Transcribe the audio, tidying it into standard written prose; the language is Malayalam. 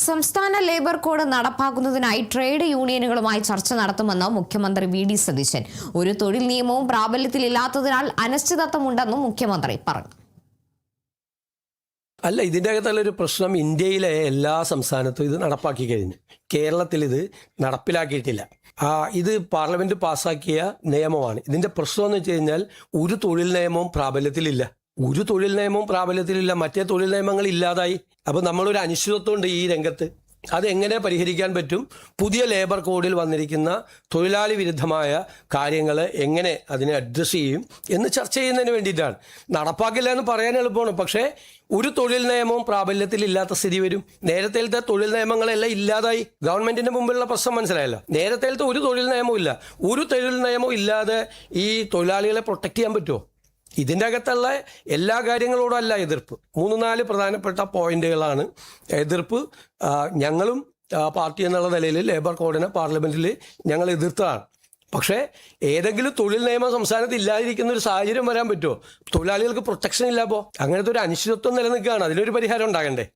സംസ്ഥാന ലേബർ കോഡ് നടപ്പാക്കുന്നതിനായി ട്രേഡ് യൂണിയനുകളുമായി ചർച്ച നടത്തുമെന്ന് മുഖ്യമന്ത്രി വി.ഡി. സതീശൻ. ഒരു തൊഴിൽ നിയമവും പ്രാബല്യത്തിലില്ലാത്തതിനാൽ അനിശ്ചിതത്വമുണ്ടെന്നും മുഖ്യമന്ത്രി പറഞ്ഞു. അല്ല, ഇതിൻ്റെ അകത്തുള്ളൊരു പ്രശ്നം, ഇന്ത്യയിലെ എല്ലാ സംസ്ഥാനത്തും ഇത് നടപ്പാക്കി കഴിഞ്ഞു. കേരളത്തിൽ ഇത് നടപ്പിലാക്കിയിട്ടില്ല. ഇത് പാർലമെന്റ് പാസ്സാക്കിയ നിയമമാണ്. ഇതിൻ്റെ പ്രശ്നം എന്ന് വെച്ച് കഴിഞ്ഞാൽ ഒരു തൊഴിൽ നിയമവും പ്രാബല്യത്തിലില്ല. ഒരു തൊഴിൽ നിയമവും പ്രാബല്യത്തിലില്ല. മറ്റേ തൊഴിൽ നിയമങ്ങൾ ഇല്ലാതായി. അപ്പോൾ നമ്മളൊരു അനിശ്ചിതത്വമുണ്ട് ഈ രംഗത്ത്. അതെങ്ങനെ പരിഹരിക്കാൻ പറ്റും? പുതിയ ലേബർ കോഡിൽ വന്നിരിക്കുന്ന തൊഴിലാളി വിരുദ്ധമായ കാര്യങ്ങൾ എങ്ങനെ അതിനെ അഡ്രസ്സ് ചെയ്യും എന്ന് ചർച്ച ചെയ്യുന്നതിന് വേണ്ടിയിട്ടാണ്. നടപ്പാക്കില്ല എന്ന് പറയാൻ എളുപ്പമാണ്, പക്ഷേ ഒരു തൊഴിൽ നിയമവും പ്രാബല്യത്തിലില്ലാത്ത സ്ഥിതി വരും. നേരത്തെ തൊഴിൽ നിയമങ്ങളെല്ലാം ഇല്ലാതായി. ഗവൺമെന്റിന്റെ മുമ്പിലുള്ള പ്രശ്നം മനസ്സിലായല്ലോ. നേരത്തെ ഒരു തൊഴിൽ നിയമവും ഇല്ല. ഒരു തൊഴിൽ നിയമവും ഇല്ലാതെ ഈ തൊഴിലാളികളെ പ്രൊട്ടക്ട് ചെയ്യാൻ പറ്റുമോ? ഇതിൻ്റെ അകത്തുള്ള എല്ലാ കാര്യങ്ങളോടും അല്ല എതിർപ്പ്. 3-4 പ്രധാനപ്പെട്ട പോയിന്റുകളാണ് എതിർപ്പ്. ഞങ്ങളും പാർട്ടി എന്നുള്ള നിലയിൽ ലേബർ കോഡിനെ പാർലമെന്റിൽ ഞങ്ങൾ എതിർത്തതാണ്. പക്ഷേ ഏതെങ്കിലും തൊഴിൽ നിയമം സംസ്ഥാനത്ത് ഇല്ലാതിരിക്കുന്ന ഒരു സാഹചര്യം വരാൻ പറ്റുമോ? തൊഴിലാളികൾക്ക് പ്രൊട്ടക്ഷൻ ഇല്ല. അപ്പോൾ അങ്ങനത്തെ ഒരു അനിശ്ചിതത്വം നിലനിൽക്കുകയാണ്. അതിനൊരു പരിഹാരം ഉണ്ടാകണ്ടേ?